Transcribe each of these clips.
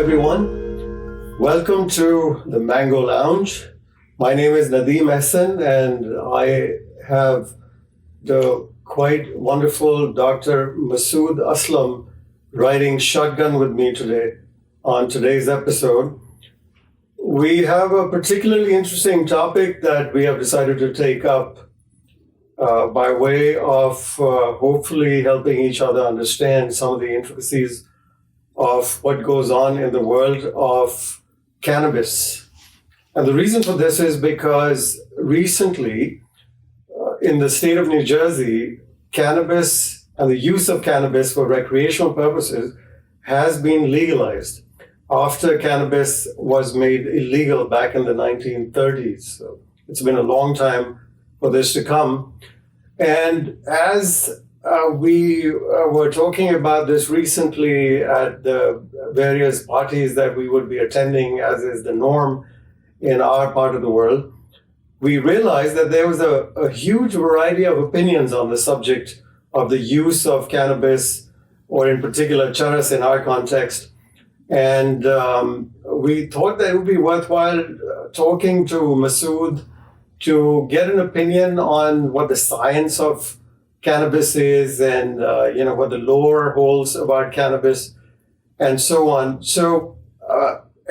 everyone. Welcome to the Mango Lounge. My name is Nadeem Ehsan, and I have the quite wonderful Dr. Masood Aslam riding shotgun with me today on today's episode. We have a particularly interesting topic that we have decided to take up by way of hopefully helping each other understand some of the intricacies of what goes on in the world of cannabis. And the reason for this is because recently in the state of New Jersey, cannabis and the use of cannabis for recreational purposes has been legalized after cannabis was made illegal back in the 1930s. So it's been a long time for this to come. And as we were talking about this recently at the various parties that we would be attending, as is the norm in our part of the world, we realized that there was a huge variety of opinions on the subject of the use of cannabis, or in particular Charas in our context. And we thought that it would be worthwhile talking to Masood to get an opinion on what the science of cannabis is, and what the lore holds about cannabis, and so on. So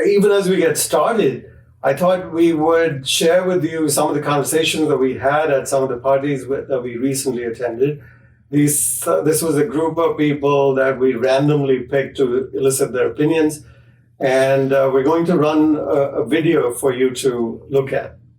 even as we get started, I thought we would share with you some of the conversations that we had at some of the parties that we recently attended. This was a group of people that we randomly picked to elicit their opinions, and we're going to run a video for you to look at.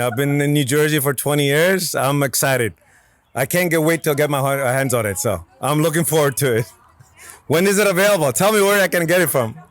I've been in New Jersey for 20 years. I'm excited. I can't wait to get my hands on it. So I'm looking forward to it. When is it available? Tell me where I can get it from.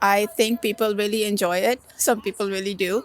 I think people really enjoy it. Some people really do.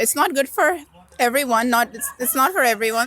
it's not good for everyone. It's not for everyone.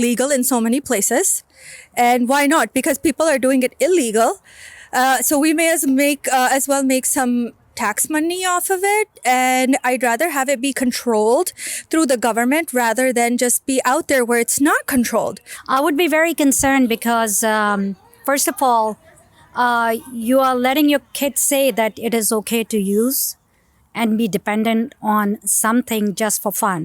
legal in so many places, and why not? Because people are doing it illegal, so we may as well make some tax money off of it. And I'd rather have it be controlled through the government rather than just be out there where it's not controlled. I would be very concerned because, first of all, you are letting your kids say that it is okay to use and be dependent on something just for fun.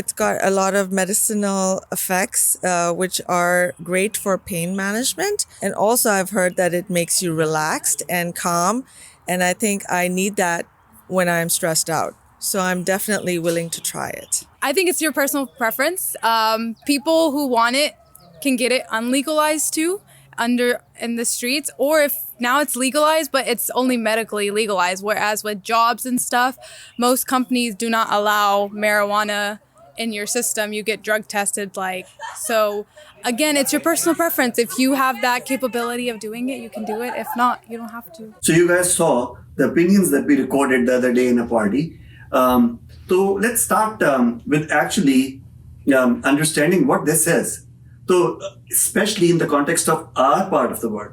it's got a lot of medicinal effects which are great for pain management. And also I've heard that it makes you relaxed and calm. And I think I need that when I'm stressed out. So I'm definitely willing to try it. I think it's your personal preference. People who want it can get it unlegalized too, in the streets, or if now it's legalized but it's only medically legalized, whereas with jobs and stuff, most companies do not allow marijuana in your system. You get drug tested. So again, it's your personal preference. If you have that capability of doing it, you can do it. If not, you don't have to. So you guys saw the opinions that we recorded the other day in a party. So let's start with actually understanding what this is. So especially in the context of our part of the world,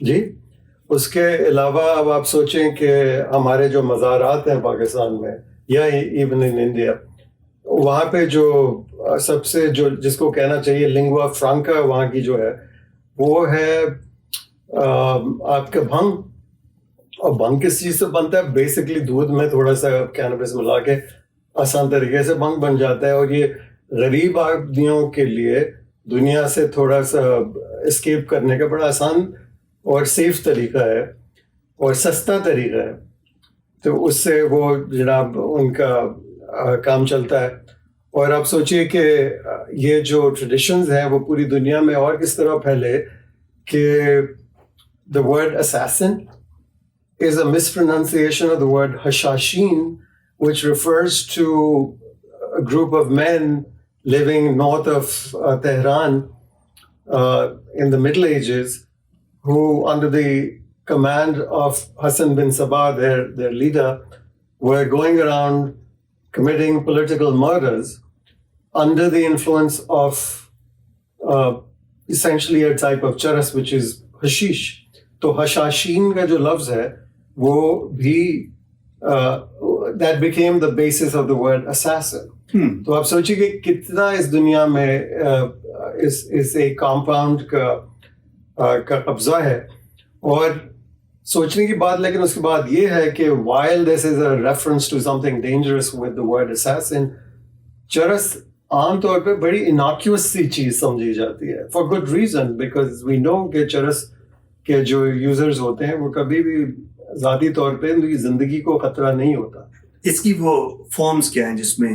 جی اس کے علاوہ اب آپ سوچیں کہ ہمارے جو مزارات ہیں پاکستان میں یا ایون ان انڈیا, وہاں پہ جو سب سے جو جس کو کہنا چاہیے لنگوا فرانکا وہاں کی جو ہے وہ ہے آپ کا بھنگ. اور بھنگ کس چیز سے بنتا ہے؟ بیسکلی دودھ میں تھوڑا سا کینابس ملا کے آسان طریقے سے بھنگ بن جاتا ہے, اور یہ غریب آدمیوں کے لیے دنیا سے تھوڑا سا اسکیپ کرنے کا بڑا آسان اور سیف طریقہ ہے اور سستا طریقہ ہے. تو اس سے وہ جناب ان کا کام چلتا ہے. اور آپ سوچئے کہ یہ جو ٹریڈیشنز ہیں وہ پوری دنیا میں اور کس طرح پھیلے کہ the word assassin is a mispronunciation of the word hashashin, which refers to a group of men living north of Tehran in the Middle Ages, who under the command of Hassan bin Sabah, their leader, were going around committing political murders under the influence of essentially a type of charas, which is hashish. تو hashashin کا جو لفظ ہے وہ بھی that became the basis of the word assassin. تو آپ سوچیے کہ کتنا اس دنیا میں اس ایک کمپاؤنڈ کا قبضہ ہے. اور سوچنے کی بات لیکن اس کے بعد یہ ہے کہ while this is a reference to something dangerous with the word assassin, چرس عام طور پہ بڑی innocuous سی چیز سمجھی جاتی ہے for good reason, because we know کہ چرس کے جو یوزرز ہوتے ہیں وہ کبھی بھی ذاتی طور پہ ان کی زندگی کو خطرہ نہیں ہوتا. اس کی وہ فارمز کیا ہیں جس میں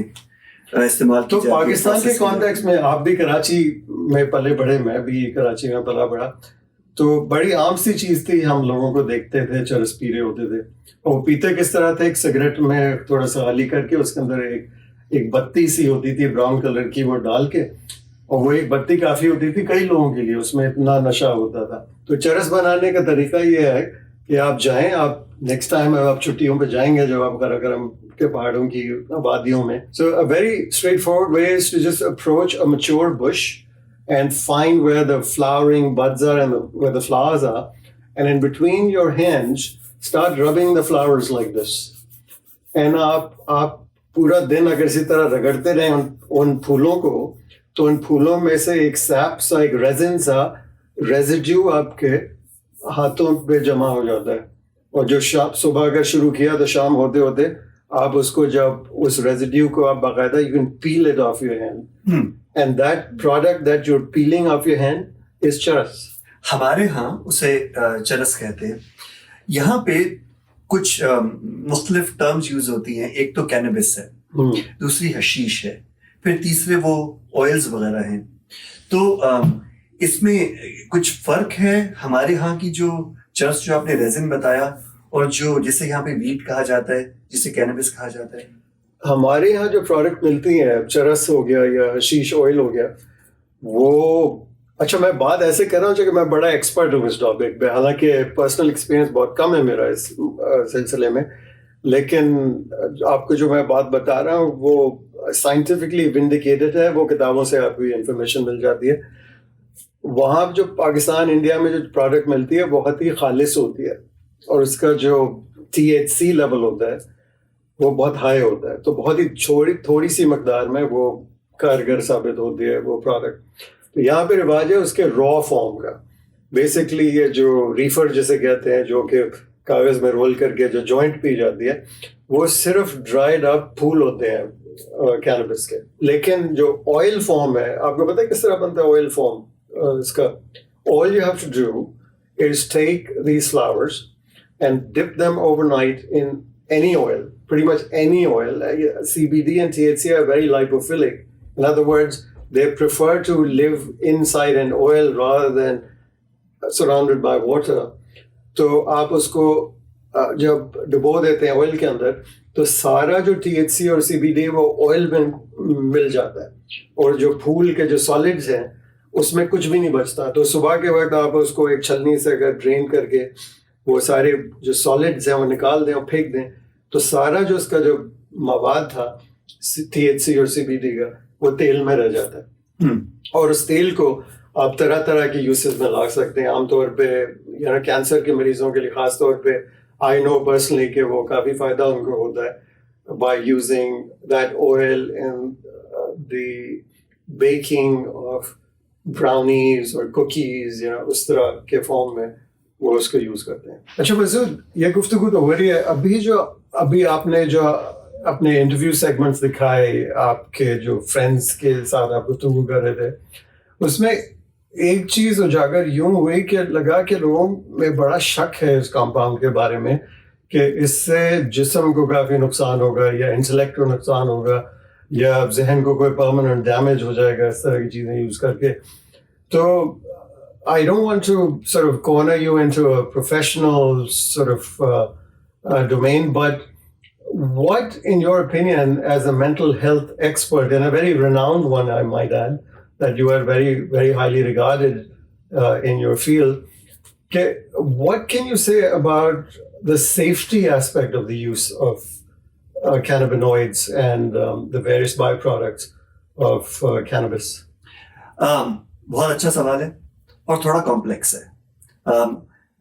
استعمال کی جاتی ہے؟ تو پاکستان کے کانٹیکس میں آپ بھی کراچی میں پلے بڑھے, میں بھی کراچی میں پلا بڑھا, تو بڑی عام سی چیز تھی. ہم لوگوں کو دیکھتے تھے چرس پی رہے ہوتے تھے, اور پیتے کس طرح تھے, ایک سگریٹ میں تھوڑا سا خالی کر کے اس کے اندر ایک بتی سی ہوتی تھی براؤن کلر کی, وہ ڈال کے, اور وہ ایک بتی کافی ہوتی تھی کئی لوگوں کے لیے, اس میں اتنا نشہ ہوتا تھا. تو چرس بنانے کا طریقہ یہ ہے کہ آپ جائیں, آپ نیکسٹ ٹائم آپ چھٹیوں پہ جائیں گے جب آپ قراقرم کے پہاڑوں کی وادیوں میں, سو a very straightforward way is to just approach a mature bush and find where the flowering buds are and where the flowers are, and in between your hands start rubbing the flowers like this, and آپ پورا دن اگر اسی طرح رگڑتے رہیں ان پھولوں کو, تو ان پھولوں میں سے ایک سیپ سا, ایک ریزن سا ریزیڈیو آپ کے ہاتھوں پہ جمع ہو جاتا ہے. اور جو صبح اگر شروع کیا تو شام ہوتے ہوتے آپ اس کو, جب اس ریزیڈیو کو آپ باقاعدہ you can peel it off your hand, and that product that you're peeling off your hand is charas. ہمارے ہاں اسے چرس کہتے ہیں. یہاں پہ کچھ مختلف ٹرمز یوز ہوتی ہیں. ایک تو کینابس ہے, دوسری حشیش ہے, پھر تیسرے وہ آئلز وغیرہ ہیں. تو اس میں کچھ فرق ہے ہمارے ہاں کی جو چرس جو آپ نے ریزن بتایا, اور جو جسے یہاں پہ ویٹ کہا جاتا ہے, جسے کینابس کہا جاتا ہے؟ ہمارے یہاں جو پروڈکٹ ملتی ہیں, چرس ہو گیا یا حشیش آئل ہو گیا, وہ اچھا میں بات ایسے کر رہا ہوں کہ میں بڑا ایکسپرٹ ہوں اس ٹاپک پہ, حالانکہ پرسنل ایکسپیرینس بہت کم ہے میرا اس سلسلے میں, لیکن آپ کو جو میں بات بتا رہا ہوں وہ سائنٹیفکلی ونڈیکیٹڈ ہے, وہ کتابوں سے آپ کو انفارمیشن مل جاتی ہے. وہاں جو پاکستان انڈیا میں جو پروڈکٹ ملتی ہے بہت ہی خالص ہوتی ہے, اور اس کا جو THC لیول ہوتا ہے وہ بہت ہائی ہوتا ہے, تو بہت ہی تھوڑی سی مقدار میں وہ کارگر ثابت ہوتی ہے وہ پروڈکٹ. تو یہاں پہ رواج ہے اس کے را فارم کا. بیسکلی یہ جو ریفر جسے کہتے ہیں, جو کہ کاغذ میں رول کر کے جو جوائنٹ پی جاتی ہے, وہ صرف ڈرائیڈ اپ پھول ہوتے ہیں کینابس کے. لیکن جو آئل فارم ہے, آپ کو پتہ ہے کس طرح بنتا ہے آئل فارم اس کا؟ All you have to do is take these flowers and dip them overnight in any oil, pretty much any oil. CBD and THC are very lipophilic. In other words, they prefer to live inside an oil rather than surrounded by water. تو آپ اس کو جب ڈبو دیتے ہیں oil کے اندر, تو سارا جو THC اور CBD وہ آئل میں مل جاتا ہے, اور جو پھول کے جو سالڈز ہیں اس میں کچھ بھی نہیں بچتا. تو صبح کے وقت آپ اس کو ایک چھلنی سے اگر ڈرین کر کے وہ سارے جو سالڈز ہیں وہ نکال دیں اور پھینک دیں, تو سارا جو اس کا جو مواد تھا THC اور CBD کا, وہ تیل میں رہ جاتا ہے. اور اس تیل کو آپ طرح طرح کے یوسز میں لا سکتے ہیں. عام طور پہ کینسر کے مریضوں کے لیے خاص طور پہ آئی نو پرسنلی کہ وہ کافی فائدہ ان کو ہوتا ہے by using that oil in the baking of brownies اور کوکیز اس طرح کے فارم میں وہ اس کو یوز کرتے ہیں. اچھا مسعود, یہ گفتگو تو ہو رہی ہے. ابھی آپ نے جو اپنے انٹرویو سیگمنٹس دکھائے, آپ کے جو فرینڈس کے ساتھ آپ گفتگو کر رہے تھے, اس میں ایک چیز اجاگر یوں ہوئی کہ لگا کہ لوگوں میں بڑا شک ہے اس کمپاؤنڈ کے بارے میں کہ اس سے جسم کو کافی نقصان ہوگا یا انٹلیکٹ کو نقصان ہوگا یا ذہن کو کوئی پرماننٹ ڈیمیج ہو جائے گا اس طرح کی چیزیں یوز کر کے. تو I don't want to sort of corner you into a professional sort of domain, but what, in your opinion, as a mental health expert, and a very renowned one, I might add, that you are very, very highly regarded in your field, what can you say about the safety aspect of the use of cannabinoids and the various byproducts of cannabis? بہت اچھا سوال ہے اور تھوڑا complex ہے.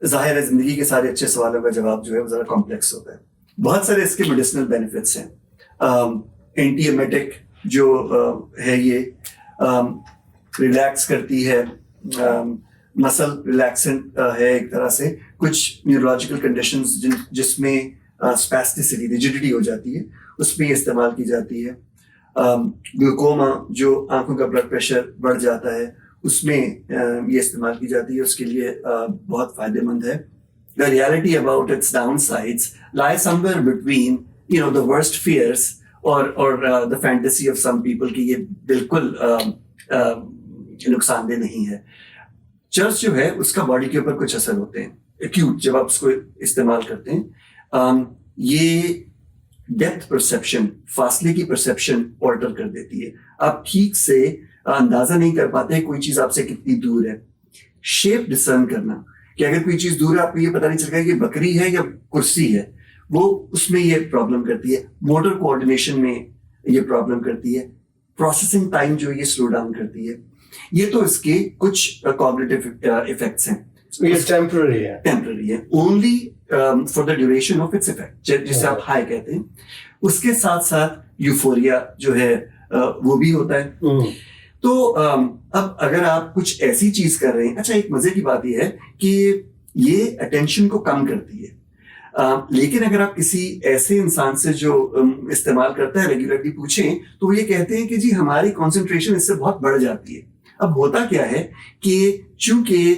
ظاہر ہے زندگی کے سارے اچھے سوالوں کا جواب جو ہے وہ ذرا کمپلیکس ہوتا ہے. بہت سارے اس کے میڈیسنل بینیفٹس ہیں. اینٹی ایمیٹک جو ہے یہ ریلیکس کرتی ہے, مسل ریلیکسنٹ ہے ایک طرح سے. کچھ نیورولوجیکل کنڈیشنز جس میں اسپیسٹیسٹی ریجڈیٹی ہو جاتی ہے اس میں یہ استعمال کی جاتی ہے. گلوکوما جو آنکھوں کا بلڈ پریشر بڑھ جاتا ہے اس میں یہ استعمال کی جاتی ہے, اس کے لیے بہت فائدہ مند ہے. The reality about its downsides lie somewhere between, the worst fears or the fantasy of some people کہ یہ بالکل نقصان دہ نہیں ہے. چرس جو ہے اس کا باڈی کے اوپر کچھ اثر ہوتے ہیں ایکیوٹ جب آپ اس کو استعمال کرتے ہیں. یہ ڈیپتھ پرسیپشن, فاصلے کی پرسیپشن آلٹر کر دیتی ہے. آپ ٹھیک سے اندازہ نہیں کر پاتے کوئی چیز آپ سے کتنی دور ہے. شیپ ڈسرن کرنا کہ اگر کوئی چیز دور ہے آپ کو یہ پتہ نہیں چل رہا ہے کہ بکری ہے یا کرسی ہے, وہ اس میں یہ پرابلم کرتی ہے. موٹر کوآرڈینیشن میں یہ پرابلم کرتی ہے. پروسیسنگ ٹائم جو یہ سلو ڈاؤن کرتی ہے. یہ تو اس کے کچھ کوگنیٹو ایفیکٹس ہیں. یہ ٹیمپرری ہے only for the duration of its effect, جسے آپ ہائی کہتے ہیں. اس کے ساتھ ساتھ یوفوریا جو ہے وہ بھی ہوتا ہے. تو اب اگر آپ کچھ ایسی چیز کر رہے ہیں, اچھا ایک مزے کی بات یہ ہے کہ یہ اٹینشن کو کم کرتی ہے, لیکن اگر آپ کسی ایسے انسان سے جو استعمال کرتا ہے ریگولرلی پوچھیں تو وہ یہ کہتے ہیں کہ جی ہماری کنسنٹریشن اس سے بہت بڑھ جاتی ہے. اب ہوتا کیا ہے کہ چونکہ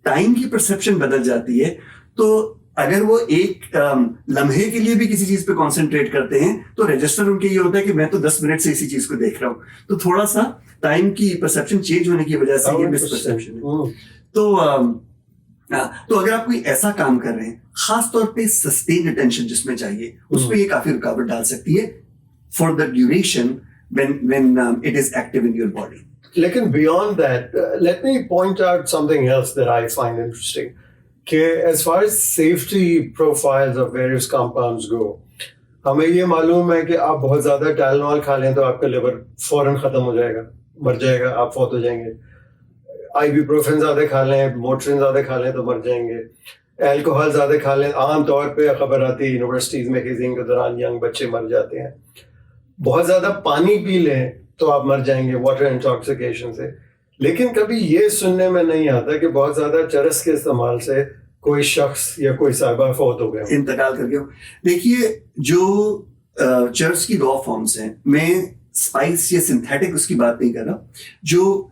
ٹائم کی پرسیپشن بدل جاتی ہے, تو اگر وہ ایک لمحے کے لیے بھی کسی چیز پہ کانسنٹریٹ کرتے ہیں تو رجسٹر ان کے یہ ہوتا ہے کہ میں تو 10 منٹ سے اسی چیز کو دیکھ رہا ہوں. تو تھوڑا سا ٹائم کی پرسیپشن چینج ہونے کی وجہ سے یہ مس پرسیپشن ہے. تو اگر آپ کوئی ایسا کام کر رہے ہیں, خاص طور پہ سسٹینڈ اٹینشن جس میں چاہیے, اس پہ یہ کافی رکاوٹ ڈال سکتی ہے for the duration when it is active in your body. لیکن beyond that, let me point out something else that I find interesting. کہ as far as safety profiles of various compounds go, ہمیں یہ معلوم ہے کہ آپ بہت زیادہ ٹائلنول کھا لیں تو آپ کا لیور فوراً ختم ہو جائے گا, مر جائے گا, آپ فوت ہو جائیں گے. آئیبوپروفین زیادہ کھا لیں, موٹرین زیادہ کھا لیں تو مر جائیں گے. الکوہول زیادہ کھا لیں, عام طور پہ خبر آتی ہے یونیورسٹیز میں ہیزنگ کے دوران ینگ بچے مر جاتے ہیں. بہت زیادہ پانی پی لیں تو آپ مر جائیں گے واٹر انٹاکسیکیشن سے. لیکن کبھی یہ سننے میں نہیں آتا کہ بہت زیادہ چرس کے استعمال سے کوئی شخص یا کوئی صاحبہ فوت ہو گیا, انتقال کر گیا. دیکھیے جو چرس کی را فارمز ہیں, میں اسپائس یا سنتھیٹک اس کی بات نہیں کر رہا, جو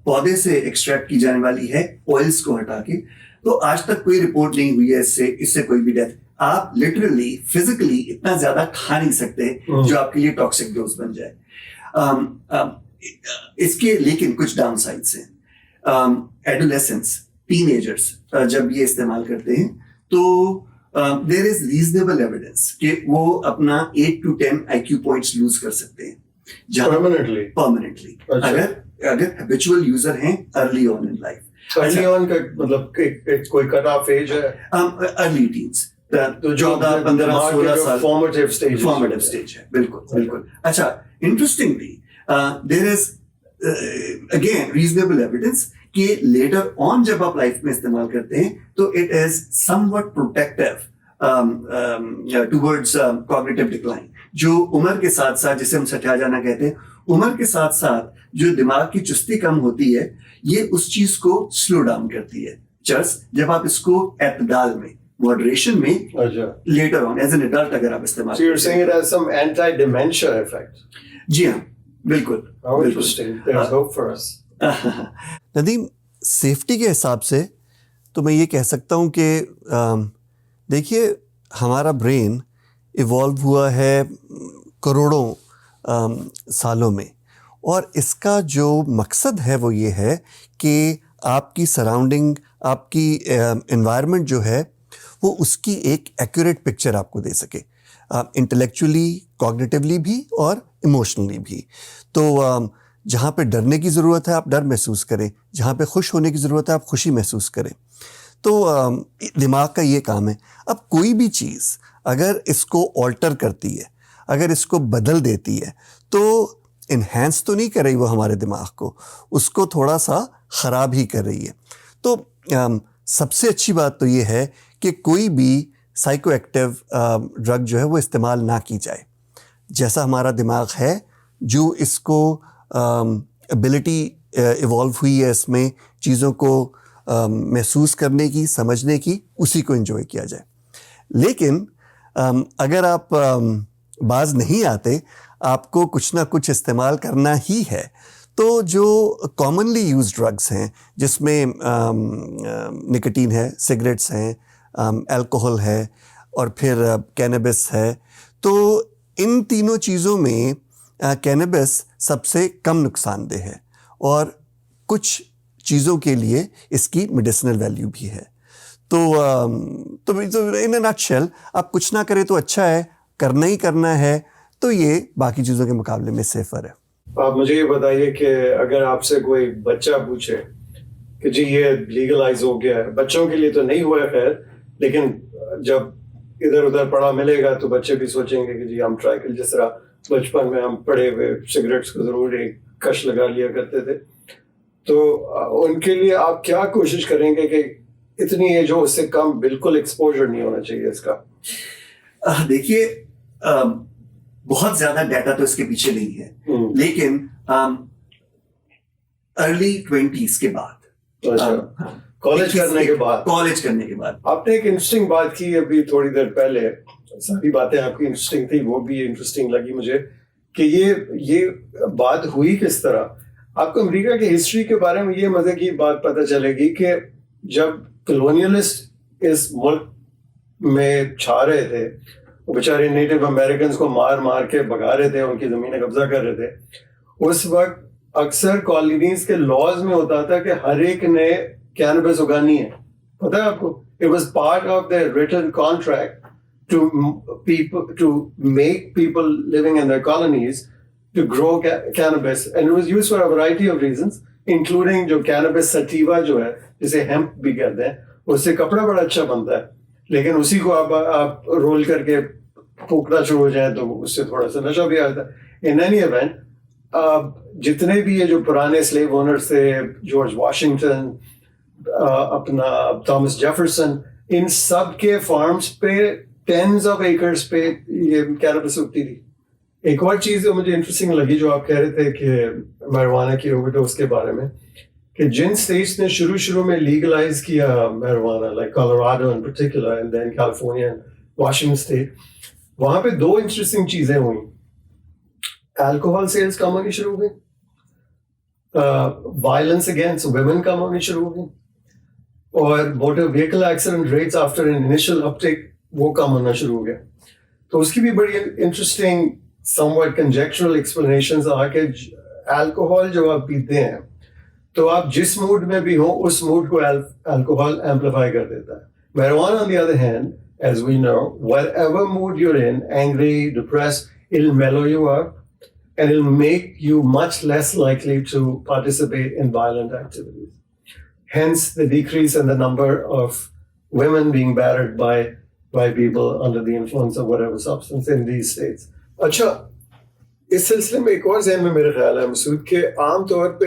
پودے سے ایکسٹریکٹ کی جانے والی ہے آئلس کو ہٹا کے, تو آج تک کوئی رپورٹ نہیں ہوئی ہے اس سے کوئی بھی ڈیتھ. آپ لٹرلی فزیکلی اتنا زیادہ کھا نہیں سکتے جو آپ کے لیے ٹاکسک ڈوز بن جائے. اس کے لیکن کچھ ڈاؤن سائڈس ہیں. ایڈولیسنس, ٹین ایجرس جب یہ استعمال کرتے ہیں تو دیر از ریزنیبل ایویڈنس کہ وہ اپنا 8 to 10 IQ پوائنٹس لوز کر سکتے ہیں پرماننٹلی اگر ہیبچوئل یوزر ہیں early on in life. Early on کا مطلب کوئی کٹ آف ایج ہے, ارلی ٹینس, 14 15 16 سال فارمیٹیو اسٹیج ہے. بالکل بالکل. اچھا, interestingly there is again reasonable evidence کہ لیٹر آن جب آپ لائف میں استعمال کرتے ہیں تو it is some what protective towards cognitive decline. جو عمر کے ساتھ ساتھ, جسے ہم سٹھا جانا کہتے ہیں, عمر کے ساتھ ساتھ جو دماغ کی چستی کم ہوتی ہے, یہ اس چیز کو سلو ڈاؤن کرتی ہے. چرس جب آپ اس کو اعتدال میں, ماڈریشن میں, later on as an adult اگر آپ استعمال So you're saying it has some anti-dementia effect. جی ہاں بالکل. How interesting. There's hope for us. Nadeem, safety کے حساب سے تو میں یہ کہہ سکتا ہوں کہ دیکھیے ہمارا برین ایوالو ہوا ہے کروڑوں سالوں میں, اور اس کا جو مقصد ہے وہ یہ ہے کہ آپ کی سراؤنڈنگ, آپ کی انوائرمنٹ جو ہے وہ اس کی ایک ایکوریٹ پکچر آپ کو دے سکے, انٹلیکچولی, کوگنیٹیولی بھی اور ایموشنلی بھی. تو جہاں پہ ڈرنے کی ضرورت ہے آپ ڈر محسوس کریں, جہاں پہ خوش ہونے کی ضرورت ہے آپ خوشی محسوس کریں. تو دماغ کا یہ کام ہے. اب کوئی بھی چیز اگر اس کو آلٹر کرتی ہے, اگر اس کو بدل دیتی ہے, تو انہینس تو نہیں کر رہی وہ ہمارے دماغ کو, اس کو تھوڑا سا خراب ہی کر رہی ہے. تو سب سے اچھی بات تو یہ ہے کہ کوئی بھی سائیکو ایکٹیو ڈرگ جو ہے وہ استعمال نہ کی جائے. جیسا ہمارا دماغ ہے, جو اس کو ایبلٹی ایوالو ہوئی ہے اس میں چیزوں کو محسوس کرنے کی, سمجھنے کی, اسی کو انجوائے کیا جائے. لیکن اگر آپ باز نہیں آتے, آپ کو کچھ نہ کچھ استعمال کرنا ہی ہے, تو جو کامنلی یوز ڈرگس ہیں جس میں نکوٹین ہے, سگریٹس ہیں, الکوہل ہے, اور پھر کینیبس ہے, تو ان تینوں چیزوں میں کینیبس سب سے کم نقصان دہ ہے, اور کچھ چیزوں کے لیے اس کی میڈیسنل ویلیو بھی ہے. تو ان اے نٹ شیل آپ کچھ نہ کریں تو اچھا ہے, کرنا ہی کرنا ہے تو یہ باقی چیزوں کے مقابلے میں سیفر ہے. آپ مجھے یہ بتائیے کہ اگر آپ سے کوئی بچہ پوچھے کہ جی یہ لیگلائز ہو گیا ہے, بچوں کے لیے تو نہیں ہوا ہے خیر, لیکن جب ادھر ادھر پڑھا ملے گا تو بچے بھی سوچیں گے کہ جی ہم ٹرائی کریں, جس طرح بچپن میں ہم پڑے ہوئے سگریٹس کو ضرور ایک کش لگا لیا کرتے تھے. تو ان کے لیے آپ کیا کوشش کریں گے کہ اتنی ایج ہو اس سے کم بالکل ایکسپوجر نہیں ہونا چاہیے اس کا؟ دیکھیے بہت زیادہ ڈیٹا تو اس کے پیچھے نہیں ہے, لیکن ارلی 20s کے بعد, کالج کرنے کے بعد آپ نے ایک انٹرسٹنگ بات کی ابھی تھوڑی دیر پہلے. ساری باتیں آپ کی انٹرسٹنگ تھی, وہ بھی انٹرسٹنگ لگی مجھے کہ یہ بات ہوئی کس طرح. آپ کو امریکہ کی ہسٹری کے بارے میں یہ مزے کی بات پتہ چلے گی کہ جب کلونیلسٹ اس ملک میں چھا رہے تھے, وہ بیچارے نیٹو امریکنز کو مار مار کے بھگا رہے تھے, ان کی زمینیں قبضہ کر رہے تھے, اس وقت اکثر کالونیز کے لاز میں ہوتا تھا کہ ہر ایک نے کینبس اگانی ہے. پتہ ہے آپ کو, it was part of the return contract to make people living in their colonies to grow cannabis, and it was used for a variety of reasons, including جو cannabis sativa جو ہے جسے hemp بھی کہتے ہیں, اس سے کپڑا بڑا اچھا بنتا ہے, لیکن اسی کو آپ رول کر کے پھونکنا شروع ہو جائیں تو اس سے تھوڑا سا نشہ بھی آتا ہے. In any event, جتنے بھی یہ جو پرانے سلیو اونرز تھے, جارج واشنگٹن, اپنا تھامس جیفرسن, ان سب کے فارمز پہ ٹینز آف ایکرز پہ یہ کینبس اگتی تھی. ایک اور چیز جو مجھے انٹرسٹنگ لگی جو آپ کہہ رہے تھے کہ میروانہ کی اوور ڈوز کے بارے میں, کہ جن اسٹیٹس نے شروع میں لیگلائز کیا marijuana, like Colorado in particular and then California and Washington state, وہاں پہ دو انٹرسٹنگ چیزیں ہوئیں. الکوہول سیلز کم ہونی شروع ہو گئی, وائلنس اگینسٹ ویمن کم ہونی شروع ہو گئی, اور motor vehicle accident rates after an initial uptake وہ کم ہونا شروع ہو گیا. تو اس کی بھی بڑی انٹرسٹنگ سم واٹ کنجیکچرل ایکسپلینیشنز آ کے الکوہول جو آپ پیتے ہیں تو آپ جس موڈ میں بھی ہوں اس موڈ کو الکوہول ایمپلیفائی کر دیتا ہے. Marijuana on the other hand, as we know, whatever mood you're in, angry, depressed, it'll mellow you up and it'll make you much less likely to participate in violent activities. Hence the decrease in the number of women being battered by people under the influence of whatever substance in these states. اچھا, اس سلسلے میں ایک اور ذہن میں میرے خیال ہے مسعود کہ عام طور پہ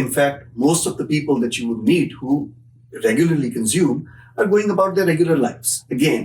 In fact, most of the people that you would meet who regularly consume are going about their regular lives. Again,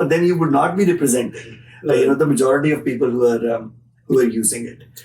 But then you would not be representing the majority of people who are using it.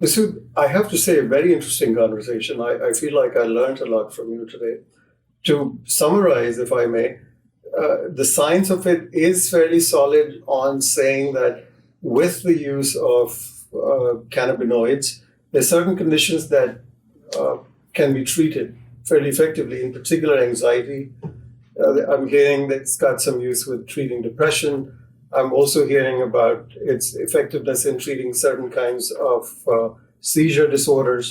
Masood, I have to say, a very interesting conversation. I feel like I learned a lot from you today. To summarize, if I may, the science of it is fairly solid on saying that with the use of cannabinoids, there are certain conditions that can be treated fairly effectively, in particular anxiety. I'm hearing that it's got some use with treating depression. I'm also hearing about its effectiveness in treating certain kinds of seizure disorders.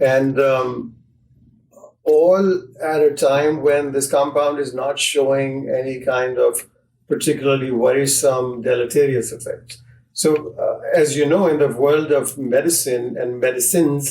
And all at a time when this compound is not showing any kind of particularly worrisome deleterious effects. So, as you know, in the world of medicine and medicines,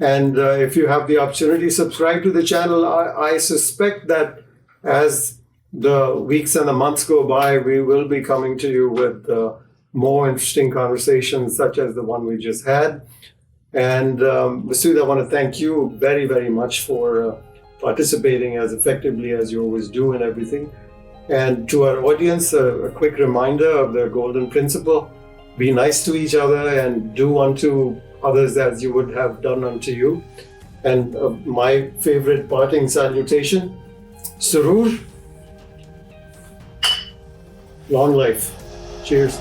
and if you have the opportunity, subscribe to the channel. I suspect that as the weeks and the months go by, we will be coming to you with more interesting conversations such as the one we just had. And Masood, I want to thank you very, very much for participating as effectively as you always do in everything. And to our audience, a quick reminder of the golden principle: be nice to each other and do unto others as you would have done unto you. And my favorite parting salutation, Surur, long life. Cheers.